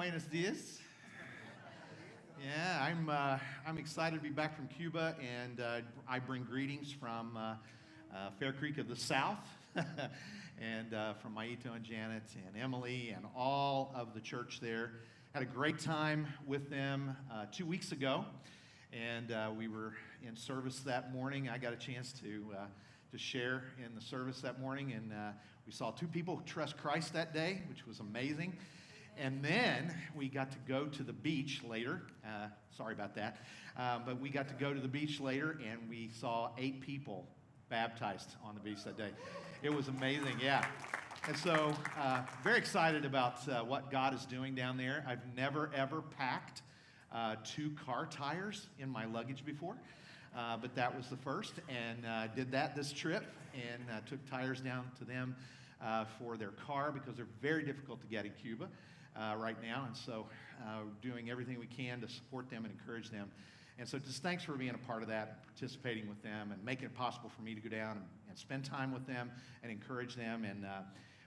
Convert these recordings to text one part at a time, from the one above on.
Buenos dias. Yeah, I'm excited to be back from Cuba, and I bring greetings from Fair Creek of the South, and from Maito and Janet and Emily and all of the church there. Had a great time with them 2 weeks ago, and we were in service that morning. I got a chance to share in the service that morning, and we saw 2 people trust Christ that day, which was amazing. And then we got to go to the beach later. Sorry about that. But we got to go to the beach later, and we saw 8 people baptized on the beach that day. It was amazing, yeah. And so very excited about what God is doing down there. I've never, ever packed 2 car tires in my luggage before. But that was the first, and did that this trip, and took tires down to them for their car, because they're very difficult to get in Cuba right now, and so doing everything we can to support them and encourage them. And so just thanks for being a part of that, participating with them, and making it possible for me to go down and spend time with them and encourage them. And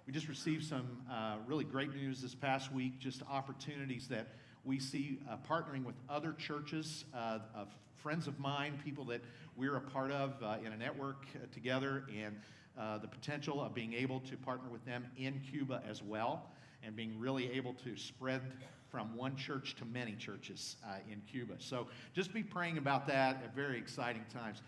we just received some really great news this past week, just opportunities that we see partnering with other churches, of friends of mine, people that we're a part of in a network together, and the potential of being able to partner with them in Cuba as well, and being really able to spread from one church to many churches in Cuba. So just be praying about that at very exciting times.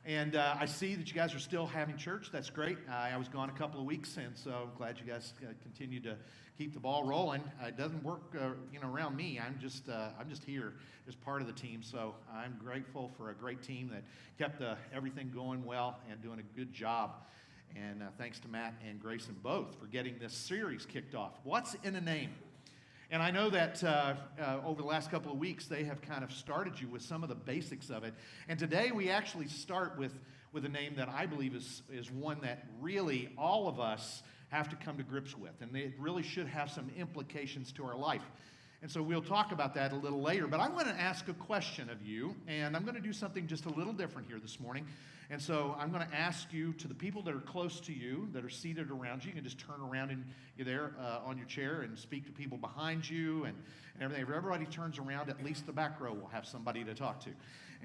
And I see that you guys are still having church. That's great. I was gone a couple of weeks, and so I'm glad you guys continue to keep the ball rolling. It doesn't work, around me. I'm just here as part of the team. So I'm grateful for a great team that kept everything going well and doing a good job. And thanks to Matt and Grayson both for getting this series kicked off. What's in a name? And I know that over the last couple of weeks, they have kind of started you with some of the basics of it. And today we actually start with a name that I believe is one that really all of us have to come to grips with. And it really should have some implications to our life. And so we'll talk about that a little later. But I want to ask a question of you, and I'm going to do something just a little different here this morning. And so I'm going to ask you, to the people that are close to you, that are seated around you, you can just turn around and you're there on your chair and speak to people behind you and everything. If everybody turns around, at least the back row will have somebody to talk to.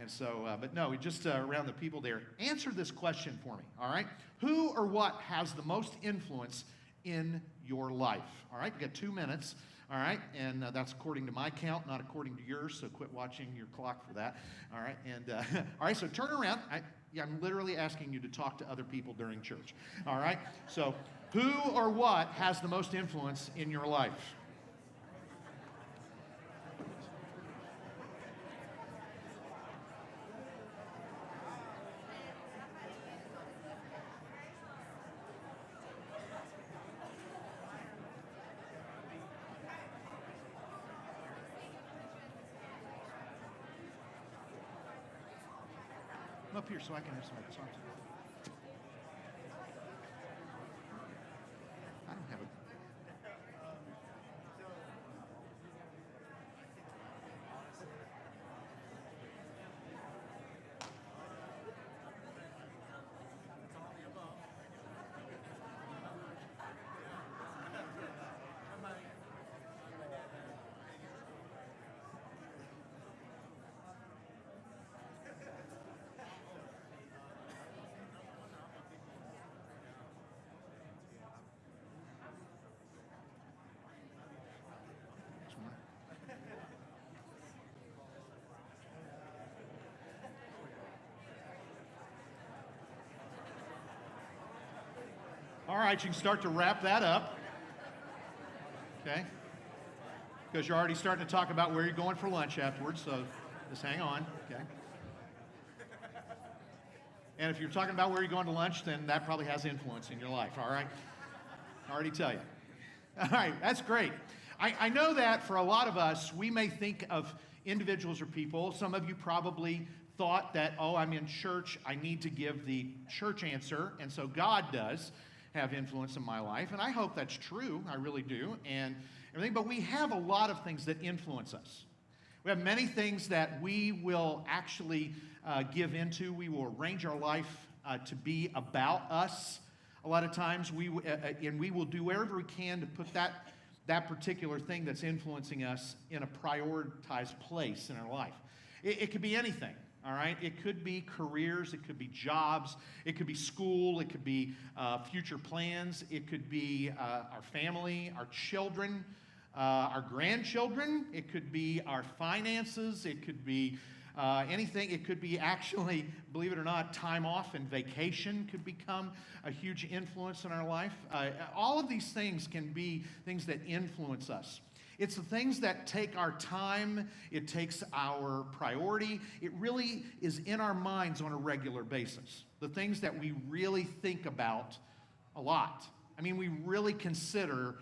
And so, but no, just around the people there. Answer this question for me, all right? Who or what has the most influence in your life? All right, you got 2 minutes. All right, and that's according to my count, not according to yours, so quit watching your clock for that. All right, and all right, so turn around. I'm literally asking you to talk to other people during church. All right, so who or what has the most influence in your life? Up here so I can have somebody to talk to. I don't have a... All right, you can start to wrap that up, okay? Because you're already starting to talk about where you're going for lunch afterwards, so just hang on, okay? And if you're talking about where you're going to lunch, then that probably has influence in your life, all right? I already tell you. All right, that's great. I know that for a lot of us, we may think of individuals or people. Some of you probably thought that, oh, I'm in church, I need to give the church answer, and so God does have influence in my life, and I hope that's true. I really do, and everything. But we have a lot of things that influence us. We have many things that we will actually give into. We will arrange our life to be about us. A lot of times, and we will do whatever we can to put that that particular thing that's influencing us in a prioritized place in our life. It could be anything, all right? It could be careers, it could be jobs, it could be school, it could be future plans, it could be our family, our children, our grandchildren, it could be our finances, it could be anything. It could be actually, believe it or not, time off and vacation could become a huge influence in our life. All of these things can be things that influence us. It's the things that take our time, it takes our priority, it really is in our minds on a regular basis. The things that we really think about a lot. I mean, we really consider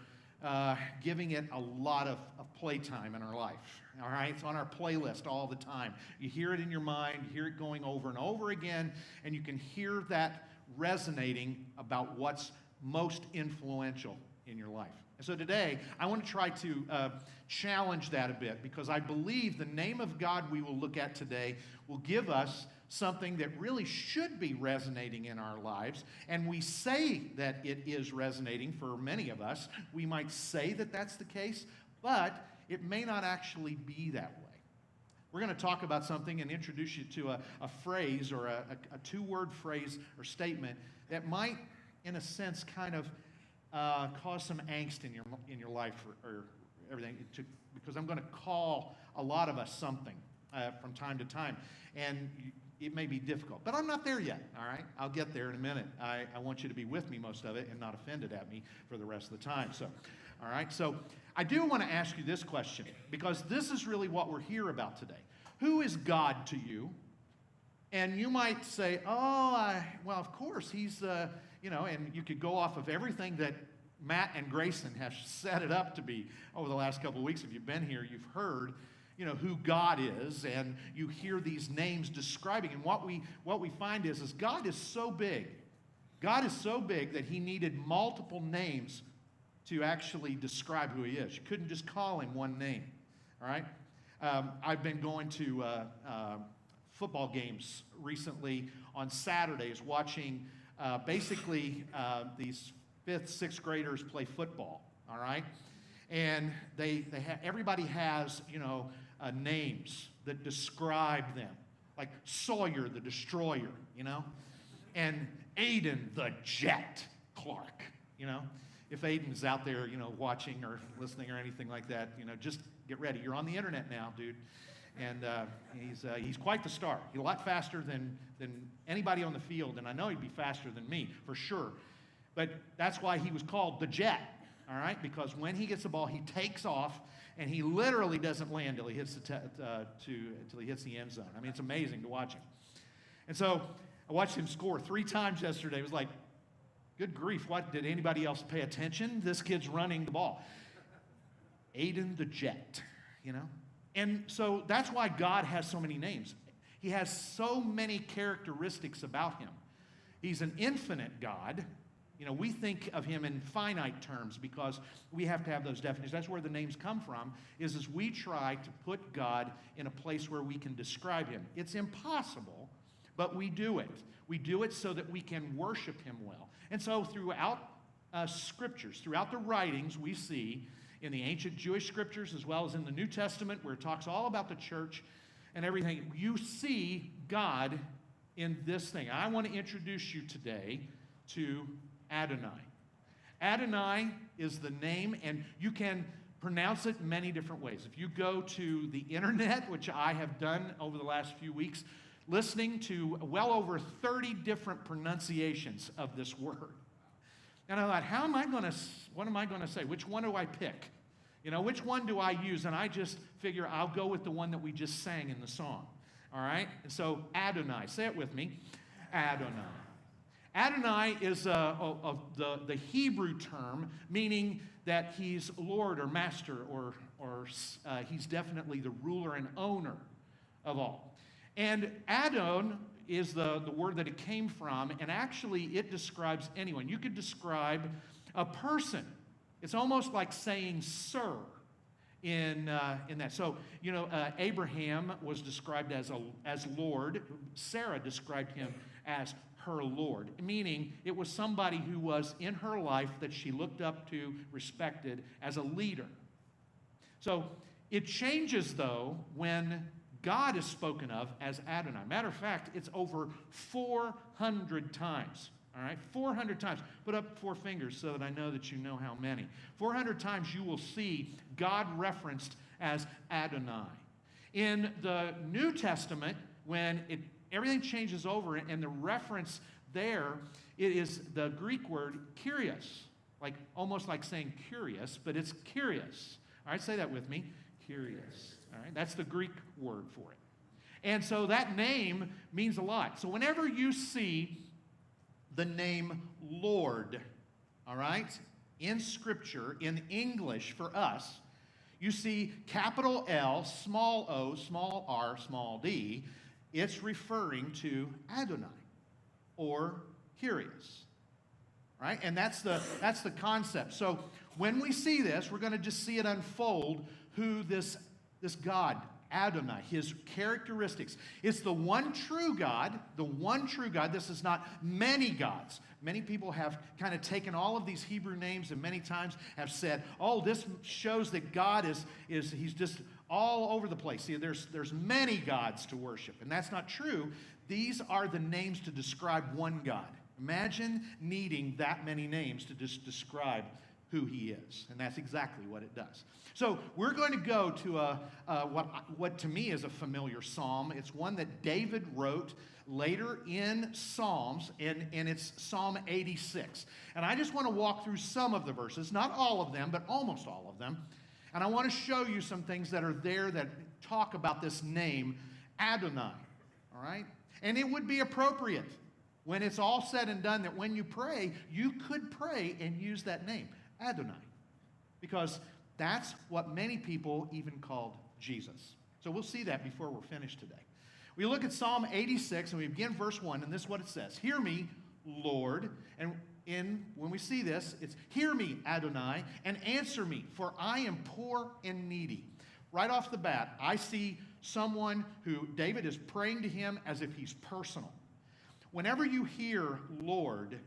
giving it a lot of playtime in our life. All right, it's on our playlist all the time. You hear it in your mind, you hear it going over and over again, and you can hear that resonating about what's most influential in your life. And so today, I want to try to challenge that a bit, because I believe the name of God we will look at today will give us something that really should be resonating in our lives. And we say that it is resonating for many of us. We might say that that's the case, but it may not actually be that way. We're going to talk about something and introduce you to a phrase or a two-word phrase or statement that might, in a sense, kind of cause some angst in your life or everything, because I'm going to call a lot of us something from time to time, and it may be difficult. But I'm not there yet, all right? I'll get there in a minute. I want you to be with me most of it and not offended at me for the rest of the time. So, all right? So I do want to ask you this question, because this is really what we're here about today. Who is God to you? And you might say, well, of course, he's, and you could go off of everything that Matt and Grayson have set it up to be over the last couple of weeks. If you've been here, you've heard, who God is, and you hear these names describing. And what we find is God is so big. God is so big that he needed multiple names to actually describe who he is. You couldn't just call him one name, all right? I've been going to football games recently on Saturdays, watching basically these 5th, 6th graders play football, all right? And everybody has, names that describe them, like Sawyer the Destroyer, and Aiden the Jet Clark, If Aiden's out there, watching or listening or anything like that, just get ready. You're on the internet now, dude. And he's quite the star. He's a lot faster than anybody on the field, and I know he'd be faster than me, for sure. But that's why he was called the Jet, all right? Because when he gets the ball, he takes off, and he literally doesn't land till he hits the end zone. I mean, it's amazing to watch him. And so I watched him score 3 times yesterday. It was like, good grief, what, did anybody else pay attention? This kid's running the ball. Aiden the Jet, And so that's why God has so many names. He has so many characteristics about him. He's an infinite God. We think of him in finite terms because we have to have those definitions. That's where the names come from, is as we try to put God in a place where we can describe him. It's impossible, but we do it. We do it so that we can worship him well. And so throughout scriptures, throughout the writings, we see in the ancient Jewish scriptures as well as in the New Testament, where it talks all about the church and everything, you see God in this thing. I want to introduce you today to Adonai. Adonai is the name, and you can pronounce it many different ways. If you go to the internet, which I have done over the last few weeks, listening to well over 30 different pronunciations of this word. And I thought, what am I going to say? Which one do I pick? Which one do I use? And I just figure I'll go with the one that we just sang in the song. All right? And so Adonai, say it with me. Adonai. Adonai is the Hebrew term, meaning that he's Lord or Master, or he's definitely the ruler and owner of all. And Adon is the word that it came from, and actually it describes anyone. You could describe a person. It's almost like saying sir in that. So, Abraham was described as Lord. Sarah described him as her Lord, meaning it was somebody who was in her life that she looked up to, respected as a leader. So it changes, though, when God is spoken of as Adonai. Matter of fact, it's over 400 times. All right, 400 times. Put up 4 fingers so that I know that you know how many. 400 times you will see God referenced as Adonai. In the New Testament, when everything changes over and the reference there, it is the Greek word kyrios, almost like saying curious, but it's kyrios. All right, say that with me. Kyrios. All right, that's the Greek word for it. And so that name means a lot. So whenever you see the name Lord, all right, in Scripture, in English for us, you see capital L, small o, small r, small d. It's referring to Adonai or Kyrios, right? And that's the concept. So when we see this, we're going to just see it unfold who this God, Adonai, his characteristics. It's the one true God, the one true God. This is not many gods. Many people have kind of taken all of these Hebrew names and many times have said, oh, this shows that God he's just all over the place. See, there's many gods to worship, and that's not true. These are the names to describe one God. Imagine needing that many names to just describe who he is, and that's exactly what it does. So we're going to go to what to me is a familiar psalm. It's one that David wrote later in Psalms, and it's Psalm 86. And I just want to walk through some of the verses, not all of them, but almost all of them. And I want to show you some things that are there that talk about this name, Adonai, all right? And it would be appropriate when it's all said and done that when you pray, you could pray and use that name, Adonai, because that's what many people even called Jesus. So we'll see that before we're finished today. We look at Psalm 86, and we begin verse 1, and this is what it says. Hear me, Lord. And when we see this, it's, hear me, Adonai, and answer me, for I am poor and needy. Right off the bat, I see someone who David is praying to him as if he's personal. Whenever you hear Lord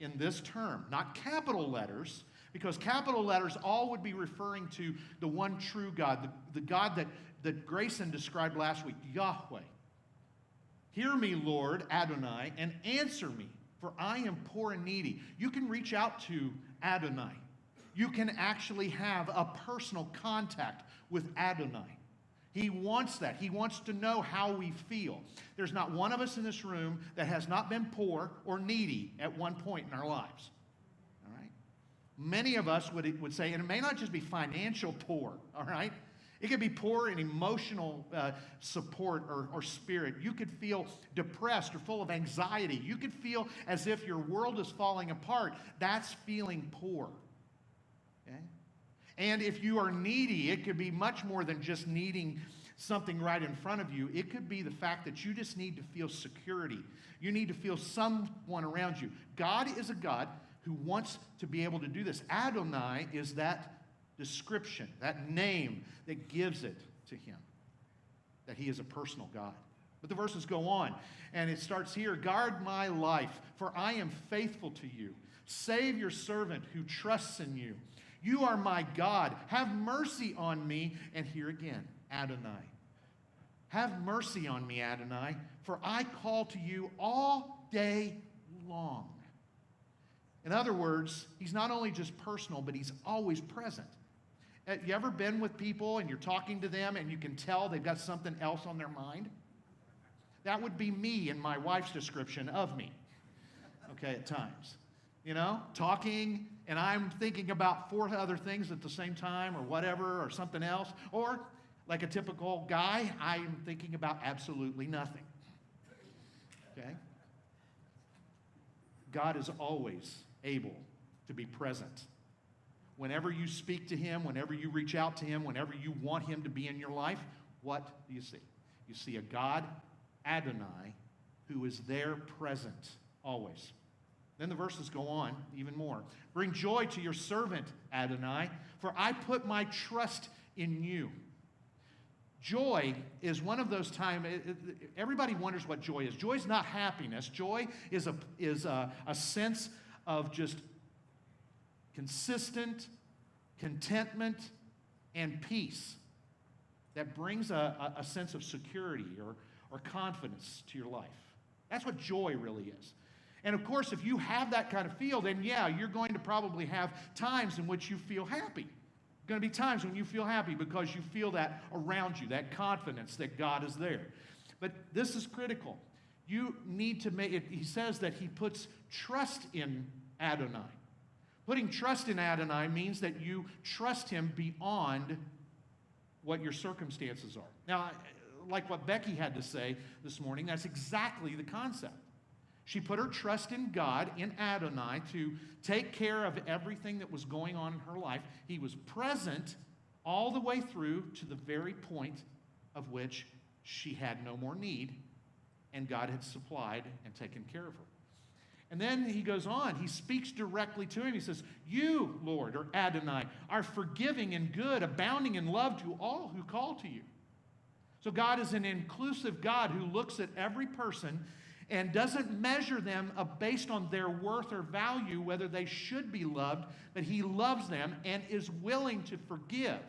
in this term, not capital letters, because capital letters all would be referring to the one true God, the God that Grayson described last week, Yahweh. Hear me, Lord, Adonai, and answer me, for I am poor and needy. You can reach out to Adonai. You can actually have a personal contact with Adonai. He wants that. He wants to know how we feel. There's not one of us in this room that has not been poor or needy at one point in our lives. All right? Many of us would say, and it may not just be financial poor, all right? It could be poor in emotional support or spirit. You could feel depressed or full of anxiety. You could feel as if your world is falling apart. That's feeling poor. Okay? And if you are needy, it could be much more than just needing something right in front of you. It could be the fact that you just need to feel security. You need to feel someone around you. God is a God who wants to be able to do this. Adonai is that description, that name that gives it to him, that he is a personal God. But the verses go on, and it starts here, guard my life, for I am faithful to you. Save your servant who trusts in you. You are my God. Have mercy on me. And here again, Adonai. Have mercy on me, Adonai, for I call to you all day long. In other words, he's not only just personal, but he's always present. You ever been with people and you're talking to them and you can tell they've got something else on their mind? That would be me and my wife's description of me, okay, at times. You know, talking and I'm thinking about 4 other things at the same time or whatever or something else. Or, like a typical guy, I'm thinking about absolutely nothing. Okay? God is always able to be present. Whenever you speak to him, whenever you reach out to him, whenever you want him to be in your life, what do you see? You see a God, Adonai, who is there present always. Then the verses go on even more. Bring joy to your servant, Adonai, for I put my trust in you. Joy is one of those times, everybody wonders what joy is. Joy is not happiness. Joy is a sense of just consistent contentment and peace that brings a sense of security or confidence to your life. That's what joy really is. And of course, if you have that kind of feel, then yeah, you're going to probably have times in which you feel happy. Going to be times when you feel happy because you feel that around you, that confidence that God is there. But this is critical. You need to make it, he says that he puts trust in Adonai. Putting trust in Adonai means that you trust him beyond what your circumstances are. Now, like what Becky had to say this morning, that's exactly the concept. She put her trust in God, in Adonai, to take care of everything that was going on in her life. He was present all the way through to the very point of which she had no more need, and God had supplied and taken care of her. And then he goes on. He speaks directly to him. He says, "You, Lord," or Adonai, "are forgiving and good, abounding in love to all who call to you." So God is an inclusive God who looks at every person and doesn't measure them based on their worth or value, whether they should be loved, but he loves them and is willing to forgive.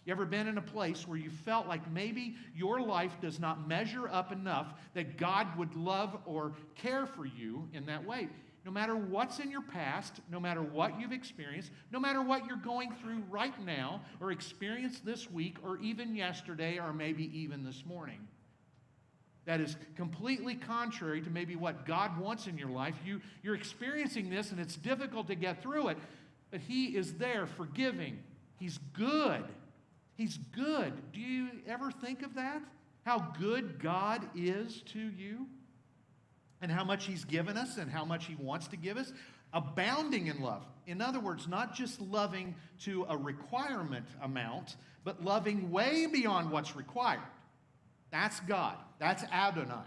You ever been in a place where you felt like maybe your life does not measure up enough that God would love or care for you in that way? No matter what's in your past, no matter what you've experienced, no matter what you're going through right now or experienced this week or even yesterday or maybe even this morning, that is completely contrary to maybe what God wants in your life. You're experiencing this and it's difficult to get through it, but he is there forgiving. He's good. He's good. Do you ever think of that? How good God is to you? And how much he's given us and how much he wants to give us? Abounding in love. In other words, not just loving to a requirement amount, but loving way beyond what's required. That's God. That's Adonai.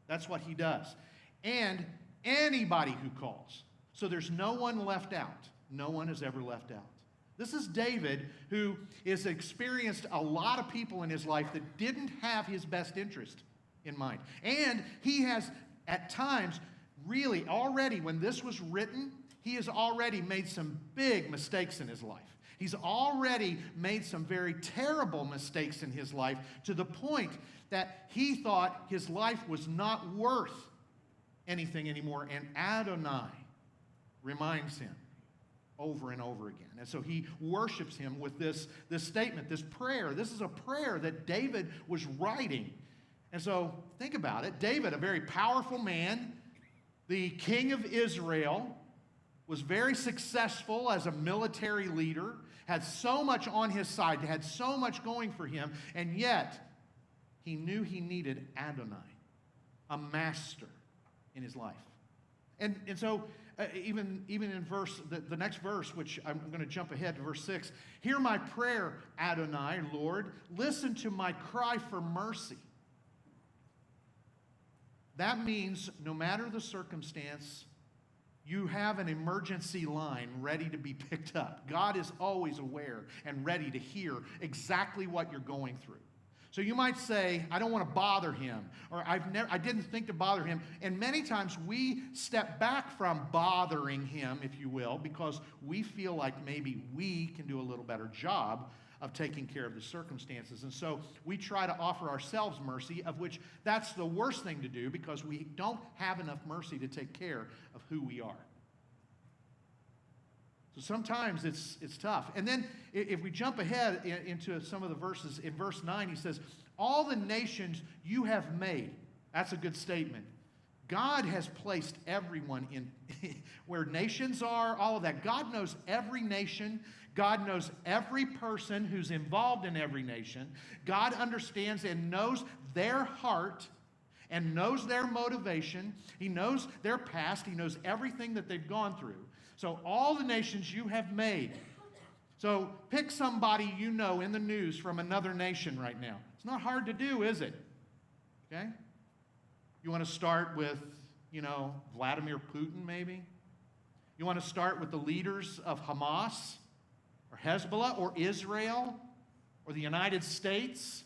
That's what he does. And anybody who calls. So there's no one left out. No one is ever left out. This is David, who has experienced a lot of people in his life that didn't have his best interest in mind. And he has, at times, really already, when this was written, he has already made some big mistakes in his life. He's already made some very terrible mistakes in his life to the point that he thought his life was not worth anything anymore. And Adonai reminds him over and over again. And so he worships him with this statement, this prayer. This is a prayer that David was writing. And so think about it. David, a very powerful man, the king of Israel, was very successful as a military leader, had so much on his side, had so much going for him, and yet he knew he needed Adonai, a master in his life. And so even in the next verse, which I'm going to jump ahead to verse 6, "Hear my prayer, Adonai, Lord. Listen to my cry for mercy." That means no matter the circumstance, you have an emergency line ready to be picked up. God is always aware and ready to hear exactly what you're going through. So you might say, "I don't want to bother him," or I didn't think to bother him. And many times we step back from bothering him, if you will, because we feel like maybe we can do a little better job of taking care of the circumstances. And so we try to offer ourselves mercy, of which that's the worst thing to do because we don't have enough mercy to take care of who we are. So sometimes it's tough. And then if we jump ahead into some of the verses, in verse 9 he says, "All the nations you have made." That's a good statement. God has placed everyone in where nations are, all of that. God knows every nation. God knows every person who's involved in every nation. God understands and knows their heart and knows their motivation. He knows their past. He knows everything that they've gone through. So all the nations you have made. So pick somebody you know in the news from another nation right now. It's not hard to do, is it? Okay? You want to start with, Vladimir Putin maybe? You want to start with the leaders of Hamas or Hezbollah or Israel or the United States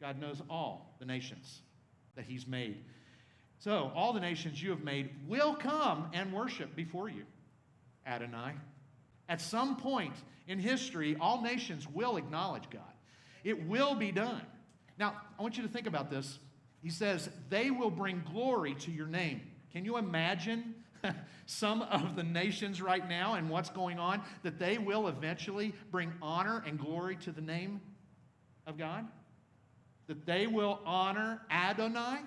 God knows all the nations that he's made. So all the nations you have made will come and worship before you, Adonai. At some point in history, all nations will acknowledge God. It will be done. Now, I want you to think about this. He says, they will bring glory to your name. Can you imagine some of the nations right now and what's going on, that they will eventually bring honor and glory to the name of God? That they will honor Adonai,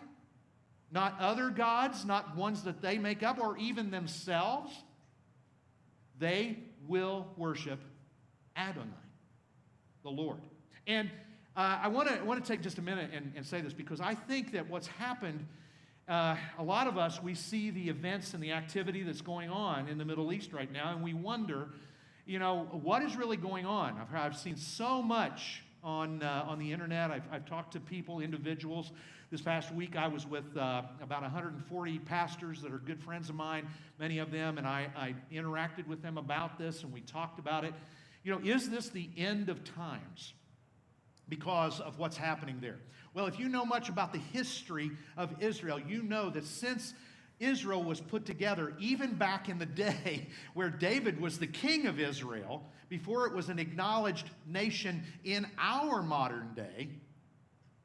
not other gods, not ones that they make up, or even themselves. They will worship Adonai, the Lord. And I want to take just a minute and say this, because I think that what's happened, a lot of us, we see the events and the activity that's going on in the Middle East right now, and we wonder, what is really going on? I've seen so much on the internet. I've talked to people, individuals. This past week, I was with about 140 pastors that are good friends of mine, many of them, and I interacted with them about this, and we talked about it. Is this the end of times because of what's happening there? Well, if you know much about the history of Israel, you know that since Israel was put together, even back in the day where David was the king of Israel, before it was an acknowledged nation in our modern day,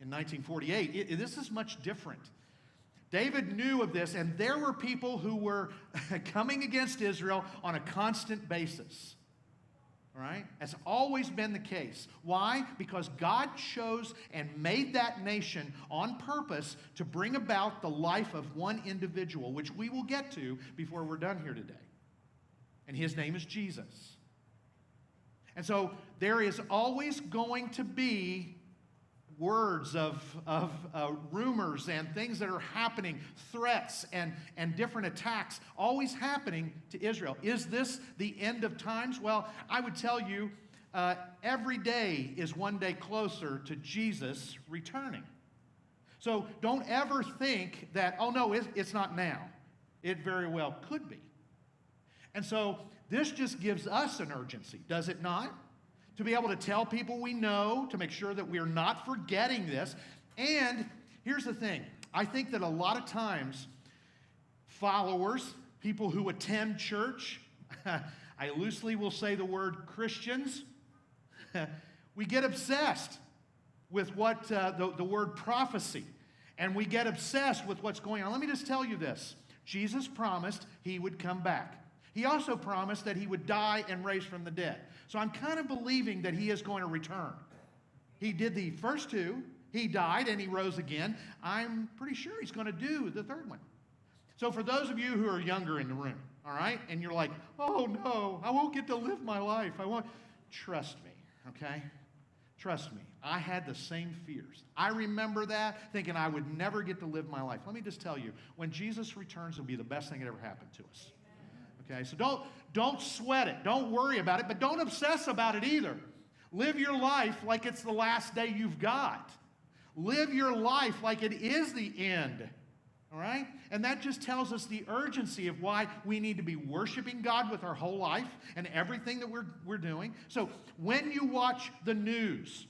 in 1948, this is much different. David knew of this, and there were people who were coming against Israel on a constant basis. All right? That's always been the case. Why? Because God chose and made that nation on purpose to bring about the life of one individual, which we will get to before we're done here today. And his name is Jesus. And so there is always going to be words of rumors and things that are happening, threats and different attacks, always happening to Israel. Is this the end of times? Well, I would tell you, every day is one day closer to Jesus returning. So don't ever think that, oh no, it's not now. It very well could be. And so this just gives us an urgency, does it not? To be able to tell people we know, to make sure that we're not forgetting this. And here's the thing. I think that a lot of times, followers, people who attend church, I loosely will say the word Christians, we get obsessed with what the word prophecy, and we get obsessed with what's going on. Let me just tell you this. Jesus promised he would come back. He also promised that he would die and raise from the dead. So I'm kind of believing that he is going to return. He did the first two. He died and he rose again. I'm pretty sure he's going to do the third one. So for those of you who are younger in the room, all right, and you're like, oh no, I won't get to live my life. I won't. Trust me, okay? Trust me. I had the same fears. I remember that, thinking I would never get to live my life. Let me just tell you, when Jesus returns, it'll be the best thing that ever happened to us. Okay, so don't sweat it. Don't worry about it, but don't obsess about it either. Live your life like it's the last day you've got. Live your life like it is the end. All right? And that just tells us the urgency of why we need to be worshiping God with our whole life and everything that we're doing. So when you watch the news,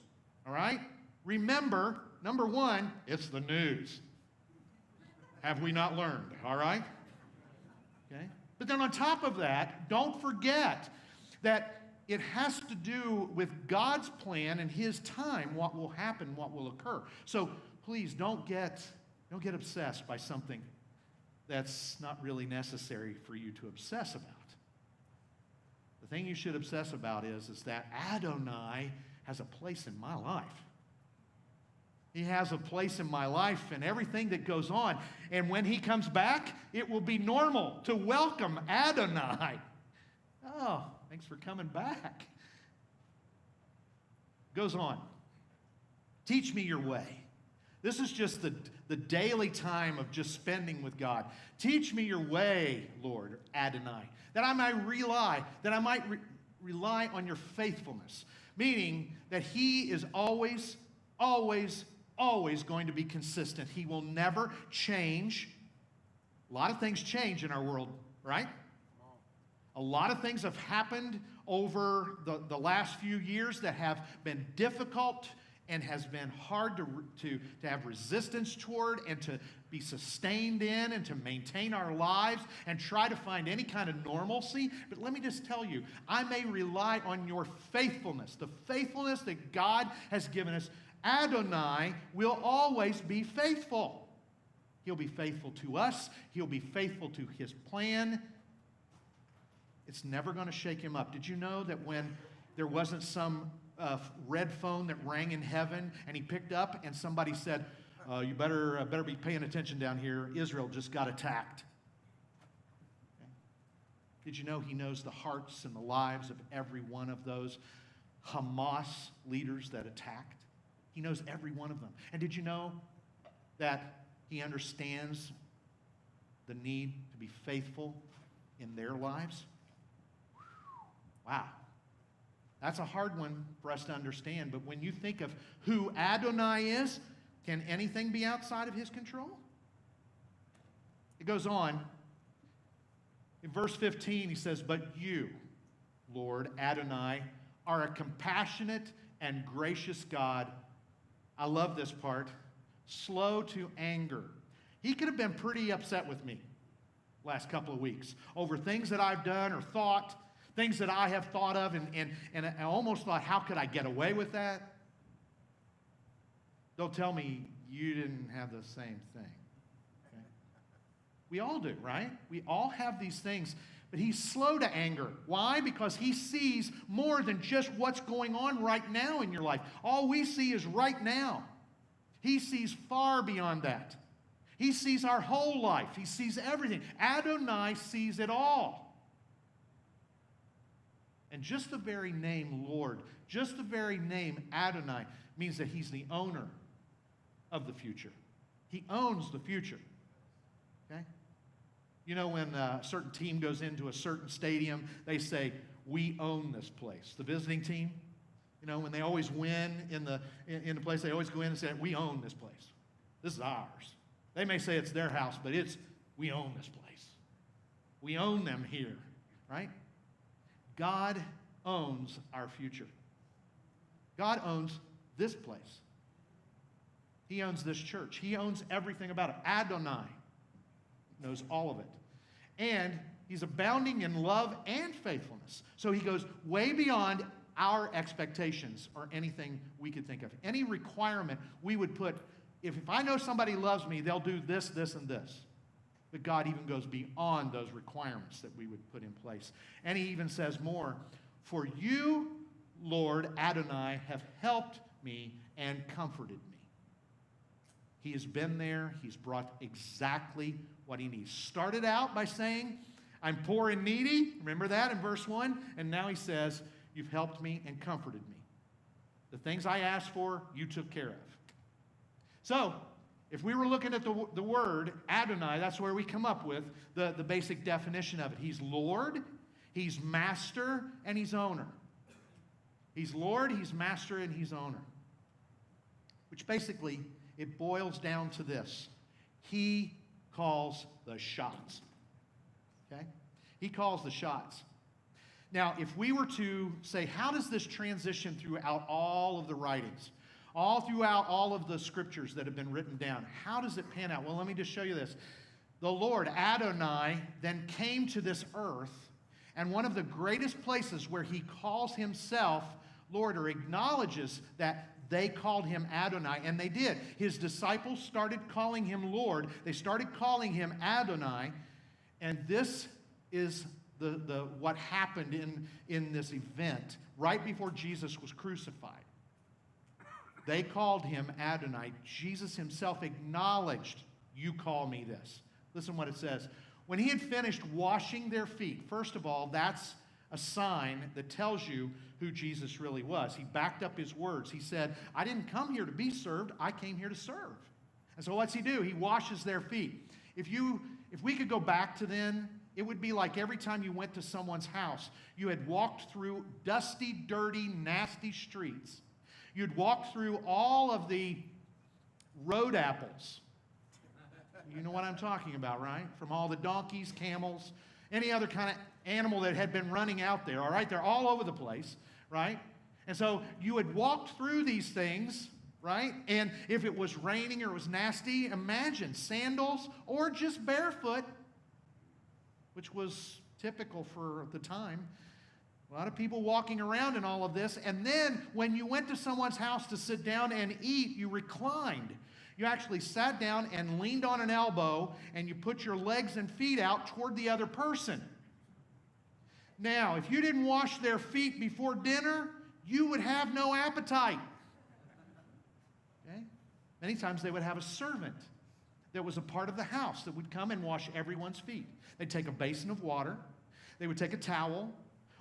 all right, remember, number one, it's the news. Have we not learned? All right? Okay? But then on top of that, don't forget that it has to do with God's plan and his time, what will happen, what will occur. So please don't get obsessed by something that's not really necessary for you to obsess about. The thing you should obsess about is that Adonai has a place in my life. He has a place in my life and everything that goes on. And when he comes back, it will be normal to welcome Adonai. Oh, thanks for coming back. Goes on. Teach me your way. This is just the daily time of just spending with God. Teach me your way, Lord, Adonai, that I might rely on your faithfulness. Meaning that he is always going to be consistent. He will never change. A lot of things change in our world, right? A lot of things have happened over the last few years that have been difficult and has been hard to have resistance toward and to be sustained in and to maintain our lives and try to find any kind of normalcy. But let me just tell you, I may rely on your faithfulness, the faithfulness that God has given us. Adonai will always be faithful. He'll be faithful to us. He'll be faithful to his plan. It's never going to shake him up. Did you know that when there wasn't some red phone that rang in heaven and he picked up and somebody said, you better be paying attention down here. Israel just got attacked. Okay. Did you know he knows the hearts and the lives of every one of those Hamas leaders that attacked? He knows every one of them. And did you know that he understands the need to be faithful in their lives? Wow. That's a hard one for us to understand, but when you think of who Adonai is, can anything be outside of his control? It goes on. In verse 15, he says, "But you, Lord Adonai, are a compassionate and gracious God." I love this part. Slow to anger. He could have been pretty upset with me last couple of weeks over things that I've done or thought, things that I have thought of, and I almost thought, how could I get away with that? Don't tell me you didn't have the same thing. Okay? We all do, right? We all have these things. But he's slow to anger. Why? Because he sees more than just what's going on right now in your life. All we see is right now. He sees far beyond that. He sees our whole life. He sees everything. Adonai sees it all. And just the very name Lord, just the very name Adonai means that he's the owner of the future. He owns the future. Okay? You know, when a certain team goes into a certain stadium, they say, "We own this place." The visiting team, you know, when they always win in the place, they always go in and say, "We own this place. This is ours." They may say it's their house, but we own this place. We own them here, right? God owns our future. God owns this place. He owns this church. He owns everything about it. Adonai knows all of it. And he's abounding in love and faithfulness. So he goes way beyond our expectations or anything we could think of. Any requirement we would put, if I know somebody loves me, they'll do this, this, and this. But God even goes beyond those requirements that we would put in place. And he even says more, "For you, Lord Adonai, have helped me and comforted me." He has been there. He's brought exactly what he needs. Started out by saying, "I'm poor and needy." Remember that in verse 1? And now he says, "You've helped me and comforted me. The things I asked for, you took care of." So, if we were looking at the word Adonai, that's where we come up with the basic definition of it. He's Lord, he's master, and he's owner. He's Lord, he's master, and he's owner. Which basically, it boils down to this. He calls the shots. Okay? He calls the shots. Now, if we were to say, how does this transition throughout all of the writings? All throughout all of the scriptures that have been written down. How does it pan out? Well, let me just show you this. The Lord, Adonai, then came to this earth, and one of the greatest places where he calls himself Lord, or acknowledges that they called him Adonai, and they did. His disciples started calling him Lord. They started calling him Adonai, and this is what happened in this event right before Jesus was crucified. They called him Adonai. Jesus himself acknowledged, "You call me this." Listen what it says. When he had finished washing their feet, first of all, that's a sign that tells you who Jesus really was. He backed up his words. He said, "I didn't come here to be served. I came here to serve." And so what's he do? He washes their feet. If we could go back to then, it would be like every time you went to someone's house, you had walked through dusty, dirty, nasty streets. You'd walk through all of the road apples. You know what I'm talking about, right? From all the donkeys, camels, any other kind of animal that had been running out there, all right? They're all over the place, right? And so you had walked through these things, right? And if it was raining or it was nasty, imagine sandals or just barefoot, which was typical for the time. A lot of people walking around in all of this. And then when you went to someone's house to sit down and eat, you reclined. You actually sat down and leaned on an elbow, and you put your legs and feet out toward the other person. Now, if you didn't wash their feet before dinner, you would have no appetite. Okay? Many times they would have a servant that was a part of the house that would come and wash everyone's feet. They'd take a basin of water. They would take a towel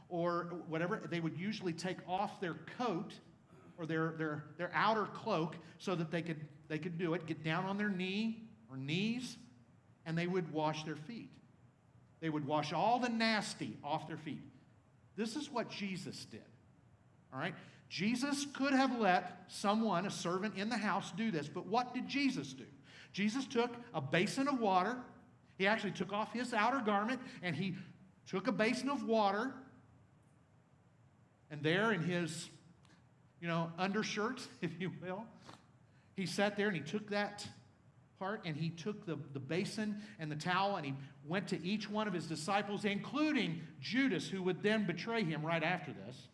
or whatever. They would usually take off their coat or their outer cloak so that they could do it, get down on their knee or knees, and they would wash their feet. They would wash all the nasty off their feet. This is what Jesus did. All right? Jesus could have let someone, a servant in the house, do this, but what did Jesus do? Jesus took a basin of water. He actually took off his outer garment, and he took a basin of water, and there in his, undershirt, if you will, he sat there and he took that part, and he took the basin and the towel, and he went to each one of his disciples, including Judas, who would then betray him right after this.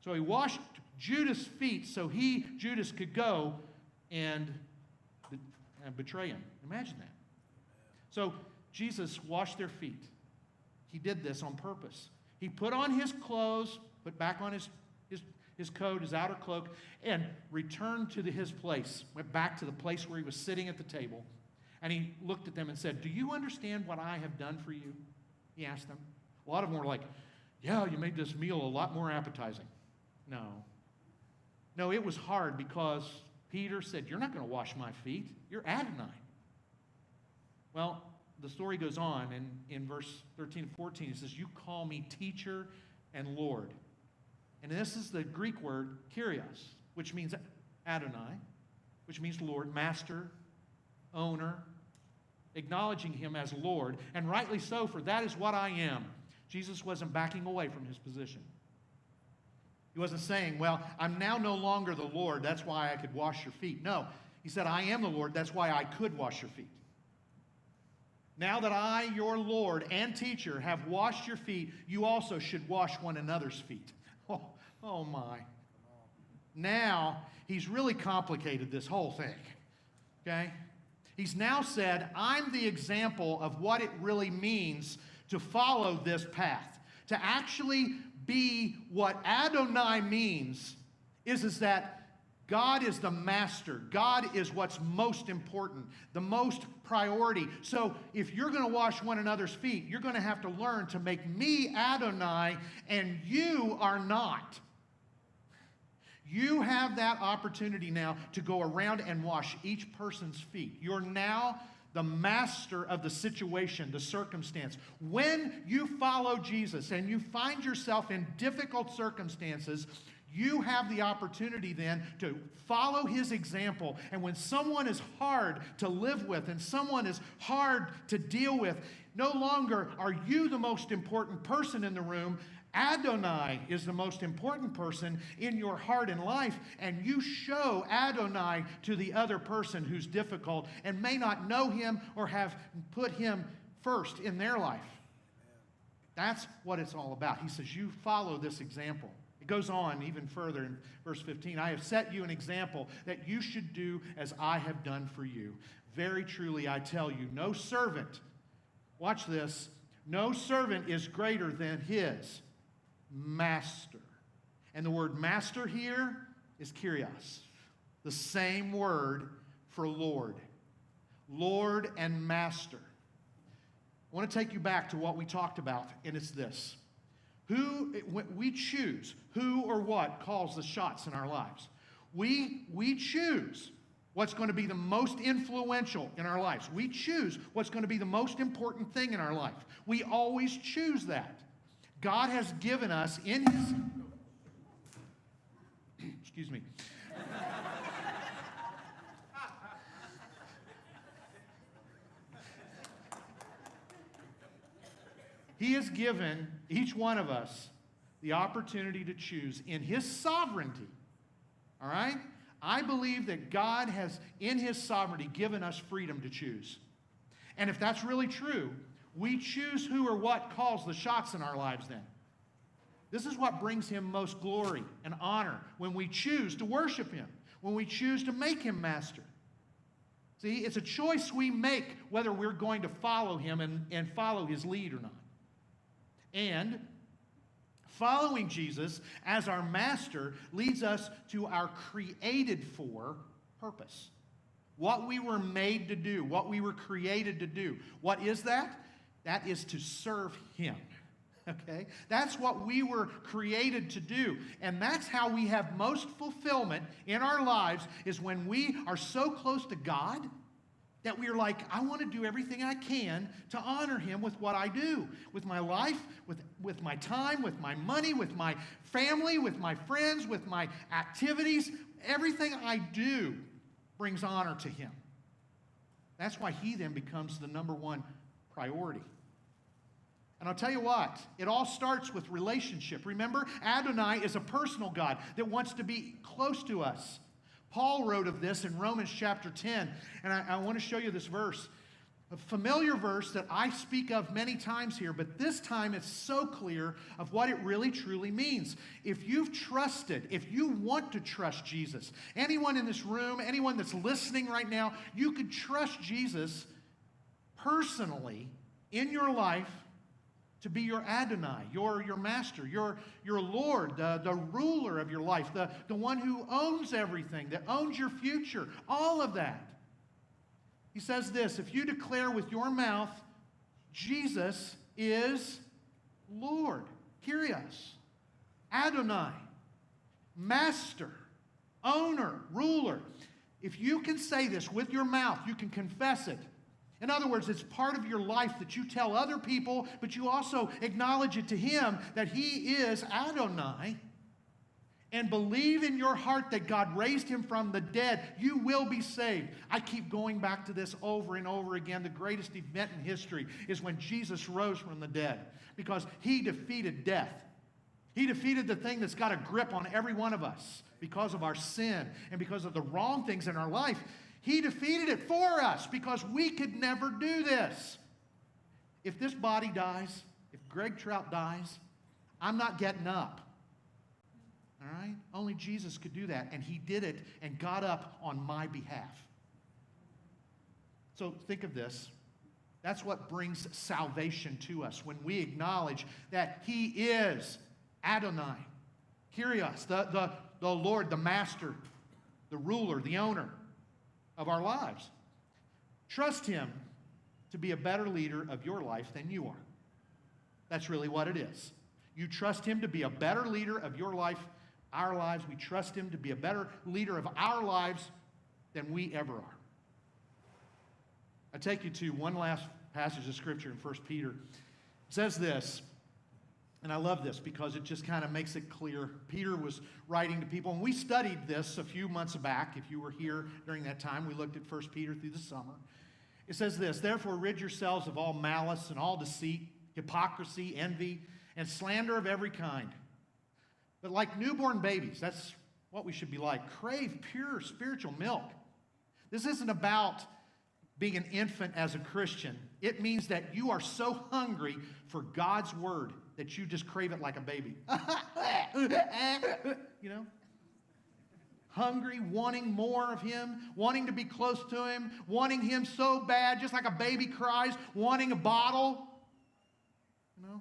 So he washed Judas' feet so Judas, could go and betray him. Imagine that. So Jesus washed their feet. He did this on purpose. He put on his clothes, put back on his coat, his outer cloak, and returned to his place, went back to the place where he was sitting at the table, and he looked at them and said, "Do you understand what I have done for you?" He asked them. A lot of them were like, "Yeah, you made this meal a lot more appetizing." No, it was hard because Peter said, "You're not going to wash my feet. You're Adonai." Well, the story goes on, and in verse 13 and 14, it says, "You call me teacher and Lord." And this is the Greek word kyrios, which means Adonai, which means Lord, master, owner, acknowledging him as Lord, and rightly so, for that is what I am. Jesus wasn't backing away from his position. He wasn't saying, "Well, I'm now no longer the Lord, that's why I could wash your feet." No, he said, "I am the Lord, that's why I could wash your feet. Now that I, your Lord and teacher, have washed your feet, you also should wash one another's feet." Oh my. Now, he's really complicated this whole thing. Okay? He's now said, I'm the example of what it really means to follow this path. To actually be what Adonai means is that God is the master. God is what's most important, the most priority. So if you're going to wash one another's feet, you're going to have to learn to make me Adonai, and you are not. You have that opportunity now to go around and wash each person's feet. You're now the master of the situation, the circumstance. When you follow Jesus and you find yourself in difficult circumstances, you have the opportunity then to follow his example. And when someone is hard to live with and someone is hard to deal with, no longer are you the most important person in the room. Adonai is the most important person in your heart and life, and you show Adonai to the other person who's difficult and may not know him or have put him first in their life. That's what it's all about. He says, you follow this example. It goes on even further in verse 15. I have set you an example that you should do as I have done for you. Very truly, I tell you, no servant, watch this, no servant is greater than his master. And the word master here is kyrios, the same word for Lord. Lord and master. I want to take you back to what we talked about, and it's this. We choose who or what calls the shots in our lives. We choose what's going to be the most influential in our lives. We choose what's going to be the most important thing in our life. We always choose that. God has given us in his... Excuse me. He has given each one of us the opportunity to choose in his sovereignty, all right? I believe that God has, in His sovereignty, given us freedom to choose. And if that's really true, we choose who or what calls the shots in our lives then. This is what brings Him most glory and honor, when we choose to worship Him, when we choose to make Him master. See, it's a choice we make whether we're going to follow Him and follow His lead or not. And following Jesus as our master leads us to our created for purpose. What we were made to do, what we were created to do. What is that? That is to serve Him. Okay? That's what we were created to do. And that's how we have most fulfillment in our lives, is when we are so close to God that we're like, I want to do everything I can to honor Him with what I do, with my life, with my time, with my money, with my family, with my friends, with my activities. Everything I do brings honor to Him. That's why He then becomes the number one priority. And I'll tell you what, it all starts with relationship. Remember, Adonai is a personal God that wants to be close to us. Paul wrote of this in Romans chapter 10, and I want to show you this verse. A familiar verse that I speak of many times here, but this time it's so clear of what it really truly means. If you've trusted, if you want to trust Jesus, anyone in this room, anyone that's listening right now, you could trust Jesus personally in your life to be your Adonai, your master, your Lord, the ruler of your life, the one who owns everything, that owns your future, all of that. He says this, if you declare with your mouth, Jesus is Lord, Kyrios, Adonai, master, owner, ruler. If you can say this with your mouth, you can confess it. In other words, it's part of your life that you tell other people, but you also acknowledge it to Him that He is Adonai, and believe in your heart that God raised Him from the dead, you will be saved. I keep going back to this over and over again. The greatest event in history is when Jesus rose from the dead, because He defeated death. He defeated the thing that's got a grip on every one of us because of our sin and because of the wrong things in our life. He defeated it for us because we could never do this. If this body dies, if Greg Trout dies, I'm not getting up. All right? Only Jesus could do that, and He did it and got up on my behalf. So think of this. That's what brings salvation to us, when we acknowledge that He is Adonai, Kyrios, the Lord, the master, the ruler, the owner of our lives. Trust Him to be a better leader of your life than you are. That's really what it is. You trust Him to be a better leader of your life, our lives. We trust Him to be a better leader of our lives than we ever are. I take you to one last passage of Scripture in 1 Peter. It says this, and I love this because it just kind of makes it clear. Peter was writing to people, and we studied this a few months back. If you were here during that time, we looked at 1 Peter through the summer. It says this, therefore rid yourselves of all malice and all deceit, hypocrisy, envy, and slander of every kind. But like newborn babies, that's what we should be like. Crave pure spiritual milk. This isn't about being an infant as a Christian. It means that you are so hungry for God's word that you just crave it like a baby. You know? Hungry, wanting more of Him, wanting to be close to Him, wanting Him so bad, just like a baby cries, wanting a bottle, you know,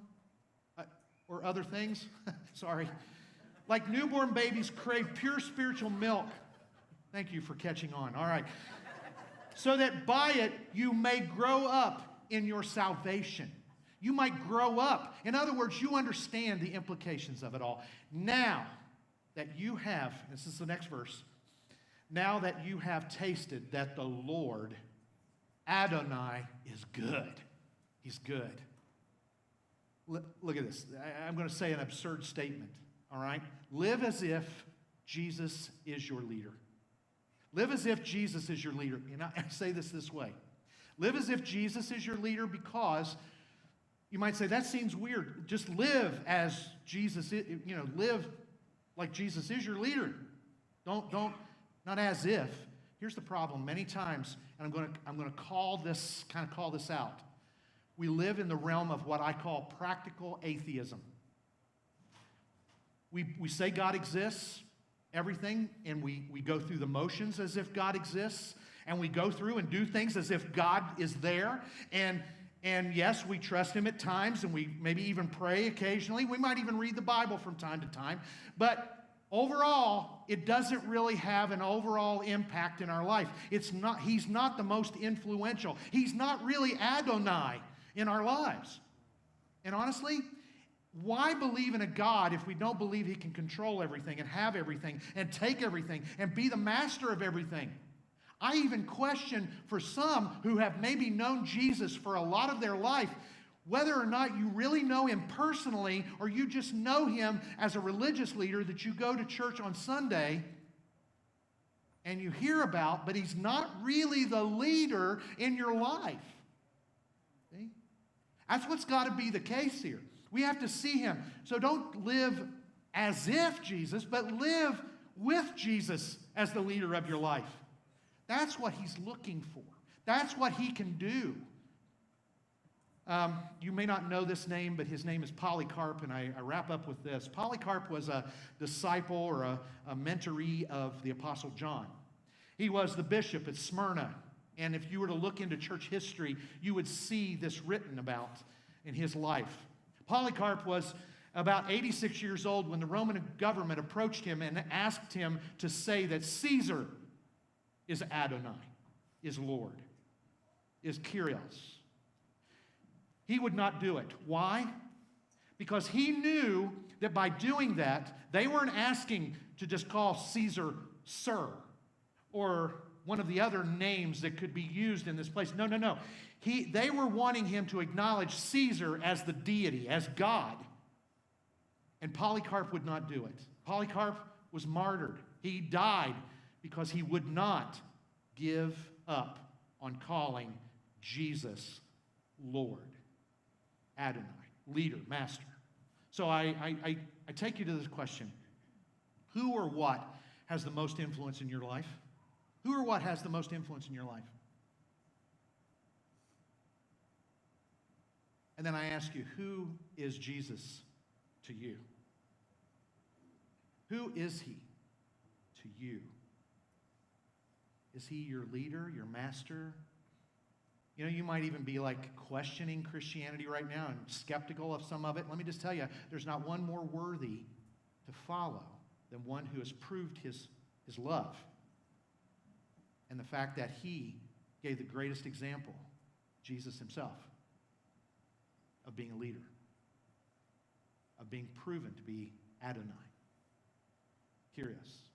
or other things. Sorry. Like newborn babies crave pure spiritual milk. Thank you for catching on. All right. So that by it you may grow up in your salvation. You might grow up. In other words, you understand the implications of it all. Now that you have, this is the next verse, now that you have tasted that the Lord, Adonai, is good. He's good. Look at this. I'm going to say an absurd statement, all right? Live as if Jesus is your leader. Live as if Jesus is your leader. And I say this way. Live as if Jesus is your leader, because you might say, that seems weird. Just live as Jesus is, live like Jesus is your leader. Not Not as if. Here's the problem. Many times, and I'm going to call this out. We live in the realm of what I call practical atheism. We say God exists, everything, and we go through the motions as if God exists, and we go through and do things as if God is there, and yes, we trust Him at times, and we maybe even pray occasionally. We might even read the Bible from time to time, but overall, it doesn't really have an overall impact in our life. He's not the most influential. He's not really Adonai in our lives. And honestly, why believe in a God if we don't believe He can control everything and have everything and take everything and be the master of everything? I even question for some who have maybe known Jesus for a lot of their life, whether or not you really know Him personally or you just know Him as a religious leader that you go to church on Sunday and you hear about, but He's not really the leader in your life. See? That's what's got to be the case here. We have to see Him. So don't live as if Jesus, but live with Jesus as the leader of your life. That's what He's looking for. That's what He can do. You may not know this name, but his name is Polycarp, and I wrap up with this. Polycarp was a disciple or a mentoree of the Apostle John. He was the bishop at Smyrna, and if you were to look into church history, you would see this written about in his life. Polycarp was about 86 years old when the Roman government approached him and asked him to say that Caesar is Adonai, is Lord, is Kyrios. He would not do it. Why? Because he knew that by doing that, they weren't asking to just call Caesar Sir or one of the other names that could be used in this place. No, no, no. They were wanting him to acknowledge Caesar as the deity, as God. And Polycarp would not do it. Polycarp was martyred. He died because he would not give up on calling Jesus Lord, Adonai, leader, master. So I take you to this question. Who or what has the most influence in your life? Who or what has the most influence in your life? And then I ask you, who is Jesus to you? Who is He to you? Is He your leader, your master? You know, you might even be like questioning Christianity right now and skeptical of some of it. Let me just tell you, there's not one more worthy to follow than one who has proved his love. And the fact that He gave the greatest example, Jesus Himself, of being a leader, of being proven to be Adonai, Kyrios.